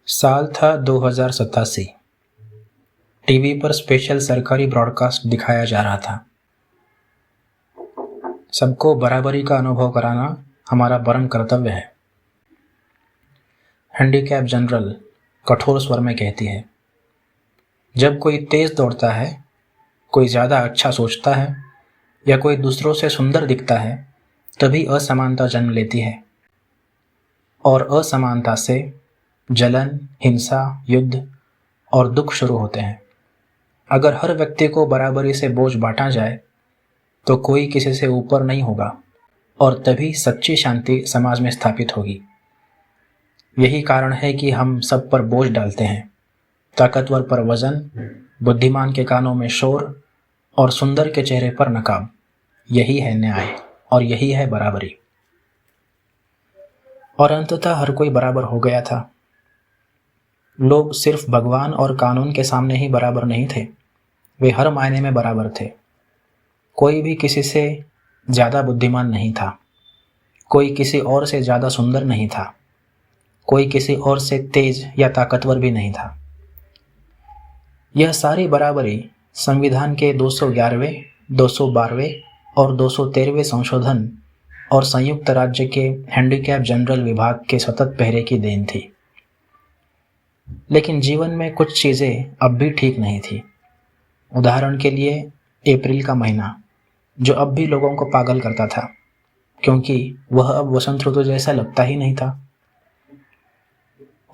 साल था 2087। टीवी पर स्पेशल सरकारी ब्रॉडकास्ट दिखाया जा रहा था। सबको बराबरी का अनुभव कराना हमारा परम कर्तव्य है, हैंडीकैप जनरल कठोर स्वर में कहती है। जब कोई तेज दौड़ता है, कोई ज़्यादा अच्छा सोचता है या कोई दूसरों से सुंदर दिखता है, तभी असमानता जन्म लेती है और असमानता से जलन, हिंसा, युद्ध और दुख शुरू होते हैं। अगर हर व्यक्ति को बराबरी से बोझ बांटा जाए तो कोई किसी से ऊपर नहीं होगा और तभी सच्ची शांति समाज में स्थापित होगी। यही कारण है कि हम सब पर बोझ डालते हैं। ताकतवर पर वजन, बुद्धिमान के कानों में शोर और सुंदर के चेहरे पर नकाब। यही है न्याय और यही है बराबरी। और अंततः हर कोई बराबर हो गया था। लोग सिर्फ भगवान और कानून के सामने ही बराबर नहीं थे, वे हर मायने में बराबर थे। कोई भी किसी से ज़्यादा बुद्धिमान नहीं था, कोई किसी और से ज़्यादा सुंदर नहीं था, कोई किसी और से तेज या ताकतवर भी नहीं था। यह सारी बराबरी संविधान के 211वें, 212वें और 213वें संशोधन और संयुक्त राज्य के हैंडीकैप जनरल विभाग के सतत पहरे की देन थी। लेकिन जीवन में कुछ चीज़ें अब भी ठीक नहीं थी। उदाहरण के लिए अप्रैल का महीना, जो अब भी लोगों को पागल करता था, क्योंकि वह अब वसंत ऋतु जैसा लगता ही नहीं था।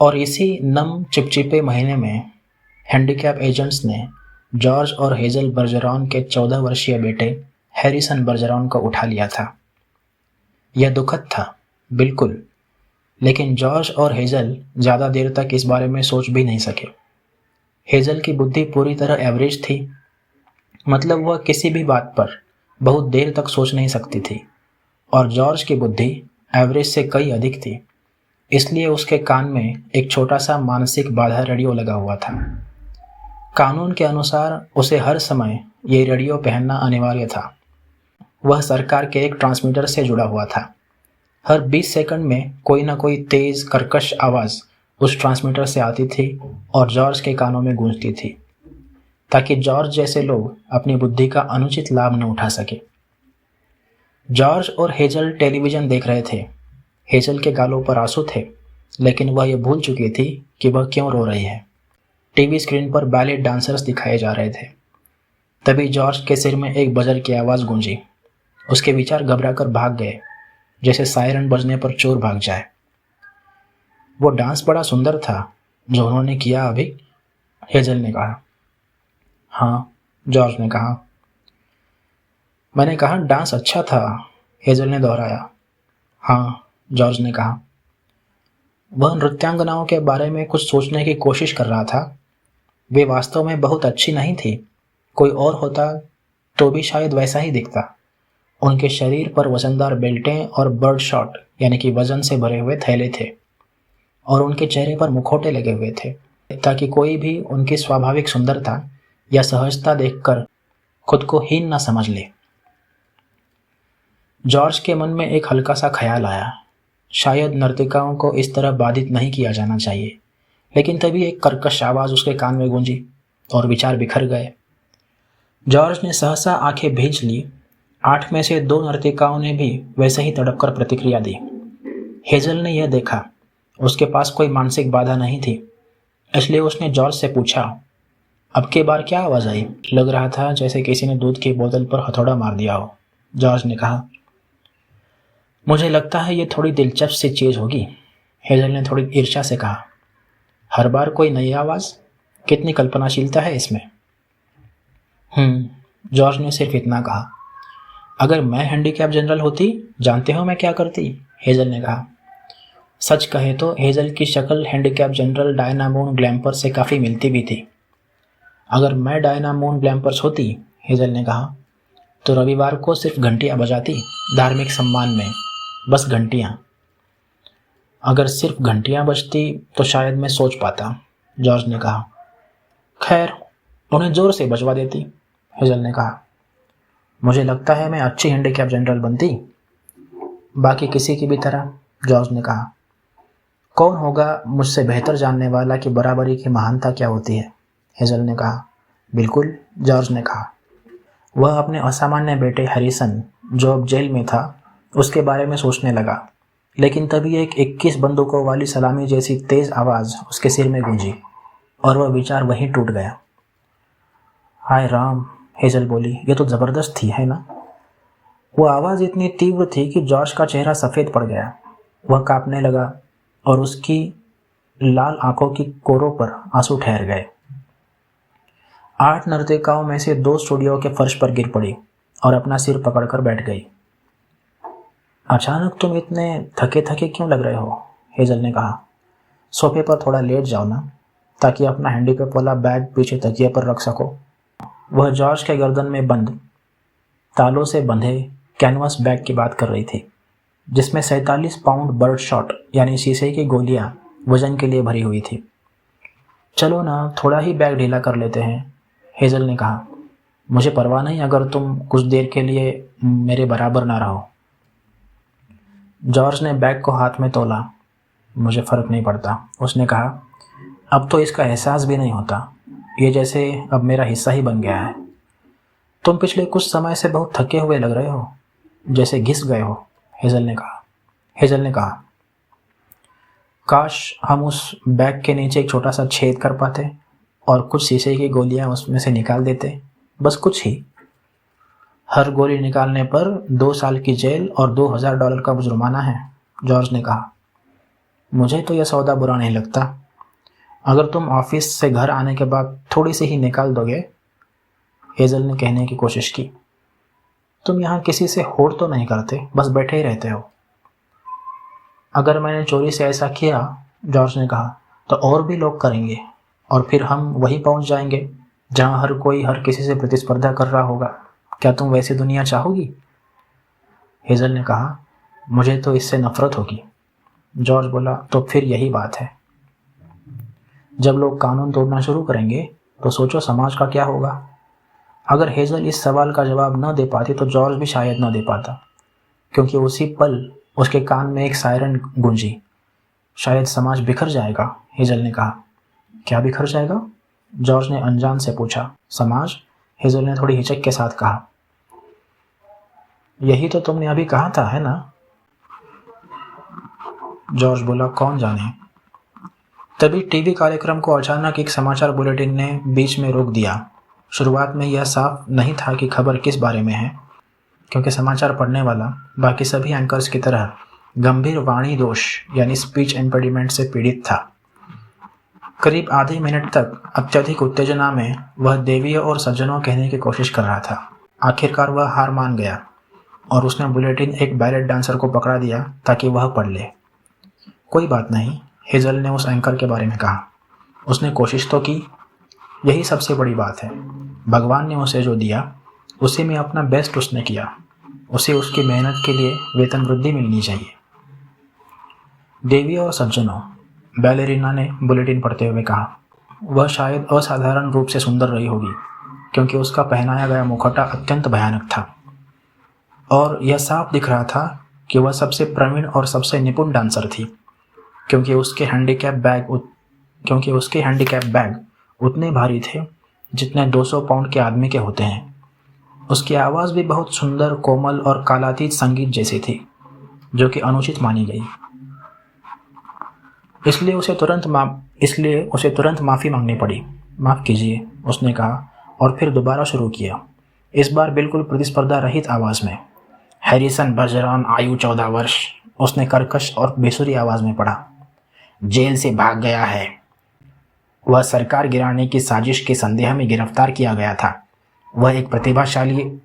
और इसी नम चिपचिपे महीने में हैंडीकैप एजेंट्स ने जॉर्ज और हेजल बर्जरॉन के 14 वर्षीय बेटे हैरिसन बर्जरॉन को उठा लिया था। यह दुखद था, बिल्कुल, लेकिन जॉर्ज और हेजल ज़्यादा देर तक इस बारे में सोच भी नहीं सके। हेजल की बुद्धि पूरी तरह एवरेज थी, मतलब वह किसी भी बात पर बहुत देर तक सोच नहीं सकती थी, और जॉर्ज की बुद्धि एवरेज से कई अधिक थी। इसलिए उसके कान में एक छोटा सा मानसिक बाधा रेडियो लगा हुआ था। कानून के अनुसार उसे हर समय ये रेडियो पहनना अनिवार्य था। वह सरकार के एक ट्रांसमीटर से जुड़ा हुआ था। हर 20 सेकंड में कोई ना कोई तेज कर्कश आवाज़ उस ट्रांसमीटर से आती थी और जॉर्ज के कानों में गूंजती थी, ताकि जॉर्ज जैसे लोग अपनी बुद्धि का अनुचित लाभ न उठा सके। जॉर्ज और हेजल टेलीविज़न देख रहे थे। हेजल के गालों पर आंसू थे, लेकिन वह यह भूल चुकी थी कि वह क्यों रो रही है। टीवी स्क्रीन पर बैले डांसर्स दिखाए जा रहे थे। तभी जॉर्ज के सिर में एक बजर की आवाज़ गूंजी। उसके विचार घबराकर भाग गए, जैसे सायरन बजने पर चोर भाग जाए। वो डांस बड़ा सुंदर था जो उन्होंने किया अभी, हेजल ने कहा। हाँ, जॉर्ज ने कहा। मैंने कहा डांस अच्छा था, हेजल ने दोहराया। हाँ, जॉर्ज ने कहा। वह नृत्यांगनाओं के बारे में कुछ सोचने की कोशिश कर रहा था। वे वास्तव में बहुत अच्छी नहीं थी। कोई और होता तो भी शायद वैसा ही दिखता। उनके शरीर पर वजनदार बेल्टें और बर्ड शॉट यानी कि वजन से भरे हुए थैले थे, और उनके चेहरे पर मुखौटे लगे हुए थे, ताकि कोई भी उनकी स्वाभाविक सुंदरता या सहजता देखकर खुद को हीन न समझ ले। जॉर्ज के मन में एक हल्का सा ख्याल आया, शायद नर्तिकाओं को इस तरह बाधित नहीं किया जाना चाहिए। लेकिन तभी एक कर्कश आवाज़ उसके कान में गूंजी और विचार बिखर गए। जॉर्ज ने सहसा आंखें भींच ली। 8 में से 2 नर्तिकाओं ने भी वैसे ही तड़प कर प्रतिक्रिया दी। हेजल ने यह देखा, उसके पास कोई मानसिक बाधा नहीं थी, इसलिए उसने जॉर्ज से पूछा, अब के बार क्या आवाज़ आई? लग रहा था जैसे किसी ने दूध की बोतल पर हथौड़ा मार दिया हो। जॉर्ज ने कहा। मुझे लगता है ये थोड़ी दिलचस्प सी चीज़ होगी, हेजल ने थोड़ी ईर्ष्या से कहा। हर बार कोई नई आवाज़, कितनी कल्पनाशीलता है इसमें। जॉर्ज ने सिर्फ इतना कहा। अगर मैं हैंडीकैप जनरल होती, जानते हो मैं क्या करती? हेजल ने कहा। सच कहे तो हेजल की शक्ल हैंडीकैप जनरल डायना मून ग्लैम्पर्स से काफ़ी मिलती भी थी। अगर मैं डायना मून ग्लैम्पर्स होती, हेजल ने कहा, तो रविवार को सिर्फ घंटियाँ बजाती, धार्मिक सम्मान में, बस घंटियाँ। अगर सिर्फ घंटियाँ बजती तो शायद मैं सोच पाता, जॉर्ज ने कहा। खैर, उन्हें ज़ोर से बजवा देती, हेजल ने कहा। मुझे लगता है मैं अच्छी हैंडीकैप जनरल बनती, बाकी किसी की भी तरह, जॉर्ज ने कहा। कौन होगा मुझसे बेहतर जानने वाला कि बराबरी की महानता क्या होती है, हेजल ने कहा। बिल्कुल, जॉर्ज ने कहा। वह अपने असामान्य बेटे हैरिसन, जो अब जेल में था, उसके बारे में सोचने लगा, लेकिन तभी एक 21 बंदूकों वाली सलामी जैसी तेज आवाज़ उसके सिर में गूंजी और वह विचार वहीं टूट गया। हाय राम, हेजल बोली, यह तो ज़बरदस्त थी, है ना? वो आवाज़ इतनी तीव्र थी कि जॉर्ज का चेहरा सफ़ेद पड़ गया। वह कांपने लगा और उसकी लाल आंखों की कोरों पर आंसू ठहर गए। 8 नर्तिकाओं में से 2 स्टूडियो के फर्श पर गिर पड़ी और अपना सिर पकड़कर बैठ गई। अचानक तुम इतने थके थके क्यों लग रहे हो, हेजल ने कहा। सोफे पर थोड़ा लेट जाओ ना, ताकि अपना हैंडीकैप वाला बैग पीछे तकिए पर रख सको। वह जॉर्ज के गर्दन में बंद, तालों से बंधे कैनवास बैग की बात कर रही थी, जिसमें 47 पाउंड बर्ड शॉट यानी शीशे की गोलियां वजन के लिए भरी हुई थी। चलो ना, थोड़ा ही बैग ढीला कर लेते हैं, हेजल ने कहा। मुझे परवाह नहीं अगर तुम कुछ देर के लिए मेरे बराबर ना रहो। जॉर्ज ने बैग को हाथ में तोला। मुझे फ़र्क नहीं पड़ता, उसने कहा। अब तो इसका एहसास भी नहीं होता, ये जैसे अब मेरा हिस्सा ही बन गया है। तुम पिछले कुछ समय से बहुत थके हुए लग रहे हो, जैसे घिस गए हो, हेजल ने कहा। काश हम उस बैग के नीचे एक छोटा सा छेद कर पाते और कुछ शीशे की गोलियां उसमें से निकाल देते, बस कुछ ही। हर गोली निकालने पर 2 साल की जेल और $2000 का जुर्माना है, जॉर्ज ने कहा। मुझे तो यह सौदा बुरा नहीं लगता। अगर तुम ऑफिस से घर आने के बाद थोड़ी सी ही निकाल दोगे, हेजल ने कहने की कोशिश की। तुम यहाँ किसी से होड़ तो नहीं करते, बस बैठे ही रहते हो। अगर मैंने चोरी से ऐसा किया, जॉर्ज ने कहा, तो और भी लोग करेंगे और फिर हम वहीं पहुंच जाएंगे जहां हर कोई हर किसी से प्रतिस्पर्धा कर रहा होगा। क्या तुम वैसी दुनिया चाहोगी? हेजल ने कहा। मुझे तो इससे नफरत होगी। जॉर्ज बोला, तो फिर यही बात है। जब लोग कानून तोड़ना शुरू करेंगे तो सोचो समाज का क्या होगा। अगर हेजल इस सवाल का जवाब न दे पाती तो जॉर्ज भी शायद न दे पाता, क्योंकि उसी पल उसके कान में एक सायरन गूंजी। शायद समाज बिखर जाएगा, हेजल ने कहा। क्या बिखर जाएगा? जॉर्ज ने अनजान से पूछा। समाज, हेजल ने थोड़ी हिचक के साथ कहा। यही तो तुमने अभी कहा था, है ना? जॉर्ज बोला, कौन जाने। तभी टीवी कार्यक्रम को अचानक एक समाचार बुलेटिन ने बीच में रोक दिया। शुरुआत में यह साफ नहीं था कि खबर किस बारे में है, क्योंकि समाचार पढ़ने वाला बाकी सभी एंकर्स की तरह गंभीर वाणी दोष यानी स्पीच इम्पेडिमेंट से पीड़ित था। करीब आधे मिनट तक अत्यधिक उत्तेजना में वह देवियों और सज्जनों कहने की कोशिश कर रहा था। आखिरकार वह हार मान गया और उसने बुलेटिन एक बैलेट डांसर को पकड़ा दिया ताकि वह पढ़ ले। कोई बात नहीं, हेजल ने उस एंकर के बारे में कहा। उसने कोशिश तो की, यही सबसे बड़ी बात है। भगवान ने उसे जो दिया उसी में अपना बेस्ट उसने किया। उसे उसकी मेहनत के लिए वेतन वृद्धि मिलनी चाहिए। देवी और सज्जनों, बैलेरिना ने बुलेटिन पढ़ते हुए कहा। वह शायद असाधारण रूप से सुंदर रही होगी, क्योंकि उसका पहनाया गया मुखौटा अत्यंत भयानक था और यह साफ दिख रहा था कि वह सबसे प्रवीण और सबसे निपुण डांसर थी, क्योंकि उसके हैंडीकैप बैग उतने भारी थे जितने 200 पाउंड के आदमी के होते हैं। उसकी आवाज़ भी बहुत सुंदर, कोमल और कालातीत संगीत जैसी थी, जो कि अनुचित मानी गई। इसलिए उसे तुरंत माफ़ी मांगनी पड़ी। माफ़ कीजिए, उसने कहा और फिर दोबारा शुरू किया, इस बार बिल्कुल प्रतिस्पर्धा रहित आवाज़ में। हैरिसन बर्जरॉन, आयु 14 वर्ष, उसने कर्कश और बेसुरी आवाज़ में पढ़ा। जेल से भाग गया है। वह सरकार गिराने की साजिश के संदेह में गिरफ्तार किया गया था। वह एक प्रतिभाशाली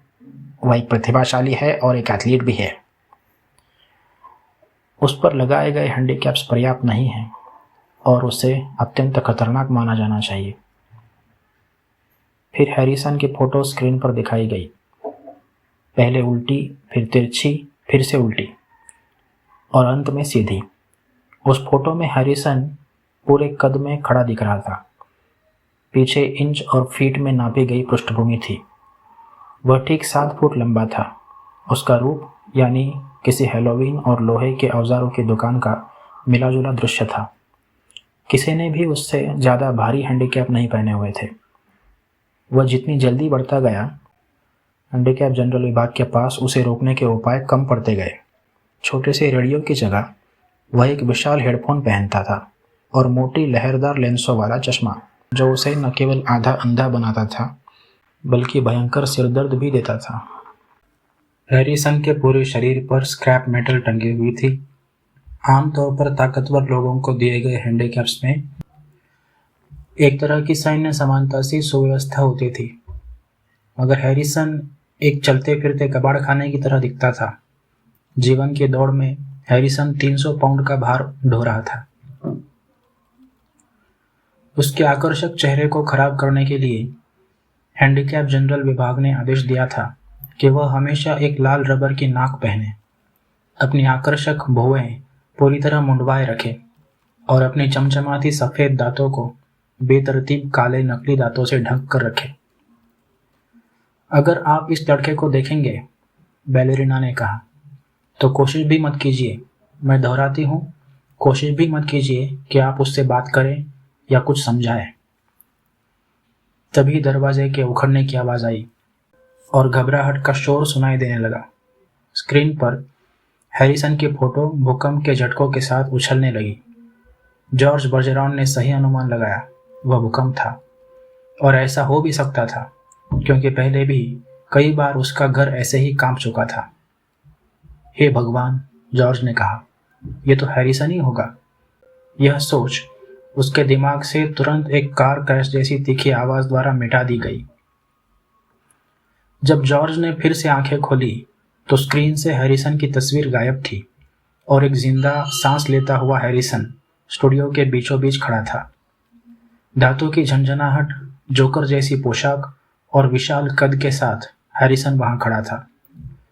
है और एक एथलीट भी है। उस पर लगाए गए हैंडीकैप्स पर्याप्त नहीं हैं और उसे अत्यंत खतरनाक माना जाना चाहिए। फिर हैरिसन की फोटो स्क्रीन पर दिखाई गई, पहले उल्टी, फिर तिरछी, फिर से उल्टी और अंत में सीधी। उस फोटो में हैरिसन पूरे कद में खड़ा दिख रहा था। पीछे इंच और फीट में नापी गई पृष्ठभूमि थी। वह ठीक 7 फुट लंबा था। उसका रूप यानी किसी हेलोवीन और लोहे के औजारों की दुकान का मिला जुला दृश्य था। किसी ने भी उससे ज़्यादा भारी हैंडीकैप नहीं पहने हुए थे। वह जितनी जल्दी बढ़ता गया, हैंडीकैप जनरल विभाग के पास उसे रोकने के उपाय कम पड़ते गए। छोटे से रेडियो की जगह वह एक विशाल हेडफोन पहनता था और मोटी लहरदार लेंसों वाला चश्मा, जो उसे न केवल आधा अंधा बनाता था बल्कि भयंकर सिरदर्द भी देता था। हैरिसन के पूरे शरीर पर स्क्रैप मेटल टंगी हुई थी। आमतौर पर ताकतवर लोगों को दिए गए हैंडीकैप्स में एक तरह की सैन्य समानता सी सुव्यवस्था होती थी, मगर हैरिसन एक चलते फिरते कबाड़ खाने की तरह दिखता था। जीवन की दौड़ में हैरिसन 300 पाउंड का भार ढो रहा था। उसके आकर्षक चेहरे को खराब करने के लिए हैंडीकैप जनरल विभाग ने आदेश दिया था कि वह हमेशा एक लाल रबर की नाक पहने, अपनी आकर्षक भौहें पूरी तरह मुंडवाए रखे और अपनी चमचमाती सफेद दांतों को बेतरतीब काले नकली दांतों से ढक कर रखे। अगर आप इस लड़के को देखेंगे, बैलेरिना ने कहा, तो कोशिश भी मत कीजिए, मैं दोहराती हूँ, कोशिश भी मत कीजिए कि आप उससे बात करें या कुछ समझाएं। तभी दरवाजे के उखड़ने की आवाज आई और घबराहट का शोर सुनाई देने लगा। स्क्रीन पर हैरिसन की फोटो भूकंप के झटकों के साथ उछलने लगी। जॉर्ज बर्जेरॉन ने सही अनुमान लगाया, वह भूकंप था, और ऐसा हो भी सकता था क्योंकि पहले भी कई बार उसका घर ऐसे ही कांप चुका था। हे भगवान, जॉर्ज ने कहा, यह तो हैरिसन ही होगा। यह सोच उसके दिमाग से तुरंत एक कार क्रैश जैसी तीखी आवाज द्वारा मिटा दी गई। जब जॉर्ज ने फिर से आंखें खोली तो स्क्रीन से हैरिसन की तस्वीर गायब थी और एक जिंदा सांस लेता हुआ हैरिसन स्टूडियो के बीचों बीच खड़ा था। दांतों की झंझनाहट, जोकर जैसी पोशाक और विशाल कद के साथ हैरिसन वहां खड़ा था।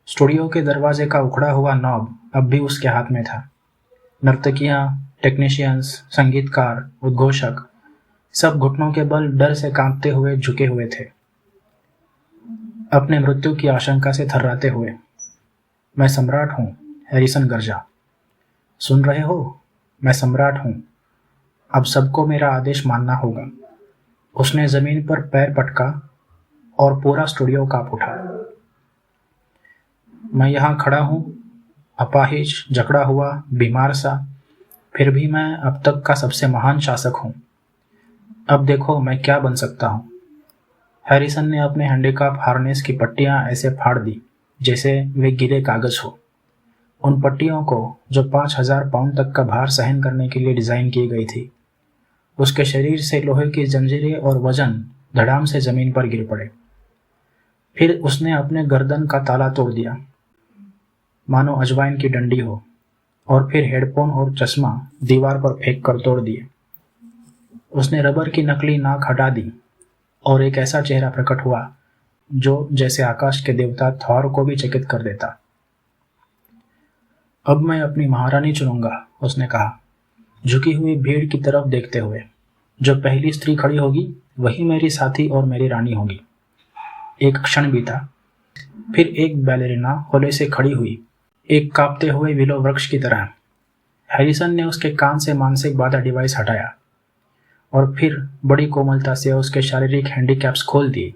स्टूडियो के दरवाजे का उखड़ा हुआ नॉब अब भी उसके हाथ में था। नर्तकियां, टेक्नीशियंस, संगीतकार, उद्घोषक सब घुटनों के बल डर से कांपते हुए झुके हुए थे, अपने मृत्यु की आशंका से थर्राते हुए। मैं सम्राट हूं, हैरिसन गरजा। सुन रहे हो? मैं सम्राट हूं। अब सबको मेरा आदेश मानना होगा। उसने जमीन पर पैर पटका और पूरा स्टूडियो कांप उठा। मैं यहां खड़ा हूं, अपाहिज, जकड़ा हुआ, बीमार सा, फिर भी मैं अब तक का सबसे महान शासक हूं। अब देखो मैं क्या बन सकता हूं। हैरिसन ने अपने हैंडीकैप हार्नेस की पट्टियां ऐसे फाड़ दी जैसे वे गीले कागज हो। उन पट्टियों को, जो 5000 पाउंड तक का भार सहन करने के लिए डिजाइन की गई थी, उसके शरीर से लोहे की जंजीरें और वजन धड़ाम से जमीन पर गिर पड़े। फिर उसने अपने गर्दन का ताला तोड़ दिया, मानो अजवाइन की डंडी हो, और फिर हेडफोन और चश्मा दीवार पर फेंक कर तोड़ दिए। उसने रबर की नकली नाक हटा दी और एक ऐसा चेहरा प्रकट हुआ जो जैसे आकाश के देवता थॉर को भी चकित कर देता। अब मैं अपनी महारानी चुनूंगा, उसने कहा, झुकी हुई भीड़ की तरफ देखते हुए। जो पहली स्त्री खड़ी होगी वही मेरी साथी और मेरी रानी होगी। एक क्षण बीता, फिर एक बैलेरिना होले से खड़ी हुई, एक कांपते हुए विलो वृक्ष की तरह। हैरिसन ने उसके कान से मानसिक बाधा डिवाइस हटाया और फिर बड़ी कोमलता से उसके शारीरिक हैंडीकैप्स खोल दिए।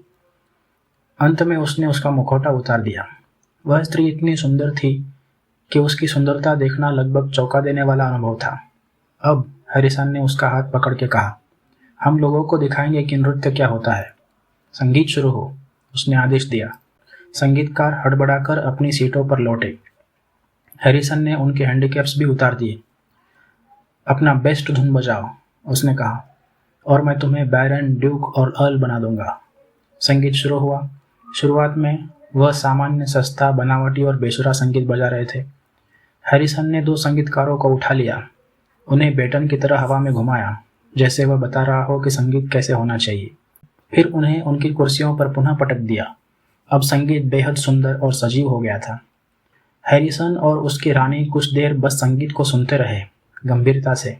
अंत में उसने उसका मुखौटा उतार दिया। वह स्त्री इतनी सुंदर थी कि उसकी सुंदरता देखना लगभग चौंका देने वाला अनुभव था। अब हैरिसन ने उसका हाथ पकड़ के कहा, हम लोगों को दिखाएंगे कि नृत्य क्या होता है। संगीत शुरू हो, उसने आदेश दिया। संगीतकार हड़बड़ाकर अपनी सीटों पर लौटे। हैरिसन ने उनके हैंडीकैप्स भी उतार दिए। अपना बेस्ट धुन बजाओ, उसने कहा, और मैं तुम्हें बैरन, ड्यूक और अर्ल बना दूंगा। संगीत शुरू हुआ। शुरुआत में वह सामान्य, सस्ता, बनावटी और बेसुरा संगीत बजा रहे थे। हैरिसन ने 2 संगीतकारों को उठा लिया, उन्हें बेटन की तरह हवा में घुमाया जैसे वह बता रहा हो कि संगीत कैसे होना चाहिए। फिर उन्हें उनकी कुर्सियों पर पुनः पटक दिया। अब संगीत बेहद सुंदर और सजीव हो गया था। हैरिसन और उसकी रानी कुछ देर बस संगीत को सुनते रहे, गंभीरता से,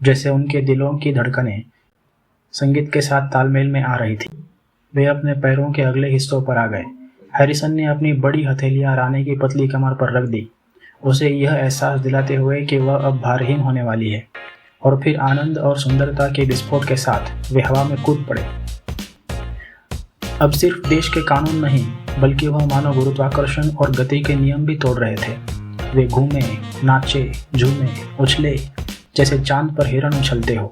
जैसे उनके दिलों की धड़कनें संगीत के साथ तालमेल में आ रही थी। वे अपने पैरों के अगले हिस्सों पर आ गए। हैरिसन ने अपनी बड़ी हथेलियां रानी की पतली कमर पर रख दी उसे यह एहसास दिलाते हुए कि वह अब भारहीन होने वाली है, और फिर आनंद और सुंदरता के विस्फोट के साथ वे हवा में कूद पड़े। अब सिर्फ देश के कानून नहीं, बल्कि वह मानव गुरुत्वाकर्षण और गति के नियम भी तोड़ रहे थे। वे घूमे, नाचे, झूमे, उछले, जैसे चांद पर हिरण उछलते हो।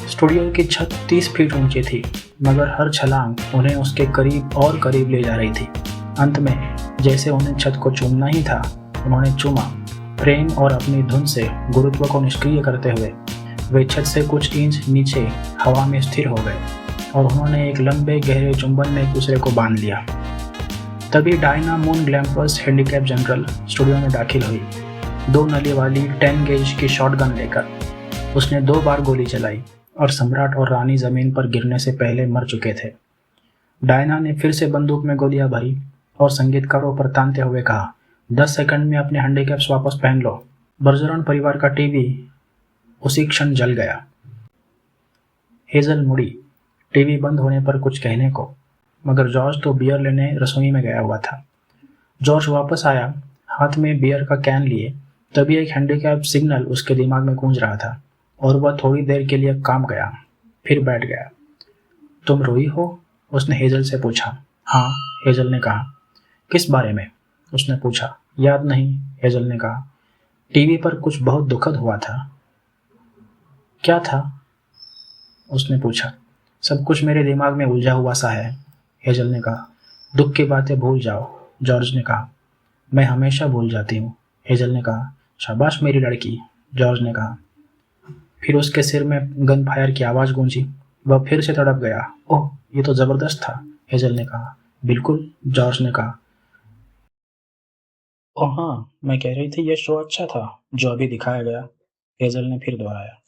स्टूडियो की छत 30 फीट ऊंची थी, मगर हर छलांग उन्हें उसके करीब और करीब ले जा रही थी। अंत में, जैसे उन्हें छत को चूमना ही था, उन्होंने चूमा। प्रेम और अपनी धुन से गुरुत्व को निष्क्रिय करते हुए वे छत से कुछ इंच नीचे हवा में स्थिर हो गए, और उन्होंने एक लंबे गहरे चुंबन में एक दूसरे को बांध लिया। तभी Diana Moon Glampers handicap general studio में दाखिल हुई, 2 नली वाली 10 गेज की शॉटगन लेकर। उसने 2 बार गोली चलाई, और सम्राट और रानी जमीन पर गिरने से पहले मर चुके थे। डायना ने फिर से बंदूक में गोलियां भरी और संगीतकारों पर तानते हुए कहा, 10 सेकंड में अपने हैंडीकैप्स वापस पहन लो। बर्जरॉन परिवार का टीवी उसी क्षण जल गया। हेजल मुड़ी, टीवी बंद होने पर कुछ कहने को, मगर जॉर्ज तो बियर लेने रसोई में गया हुआ था। जॉर्ज वापस आया, हाथ में बियर का कैन लिए। तभी एक हैंडीकैप सिग्नल उसके दिमाग में गूंज रहा था, और वह थोड़ी देर के लिए काम गया, फिर बैठ गया। तुम रोई हो? उसने हेजल से पूछा। हाँ, हेजल ने कहा। किस बारे में? उसने पूछा। याद नहीं, हेजल ने कहा। टीवी पर कुछ बहुत दुखद हुआ था। क्या था? उसने पूछा। सब कुछ मेरे दिमाग में उलझा हुआ सा है, हेजल ने कहा। दुख की बातें भूल जाओ, जॉर्ज ने कहा। मैं हमेशा भूल जाती हूँ, हेजल ने कहा। शाबाश मेरी लड़की, जॉर्ज ने कहा। फिर उसके सिर में गन फायर की आवाज़ गूंजी। वह फिर से तड़प गया। ओह, ये तो ज़बरदस्त था, हेजल ने कहा। बिल्कुल, जॉर्ज ने कहा। ओह हाँ, मैं कह रही थी यह शो अच्छा था जो अभी दिखाया गया, हेजल ने फिर दोहराया।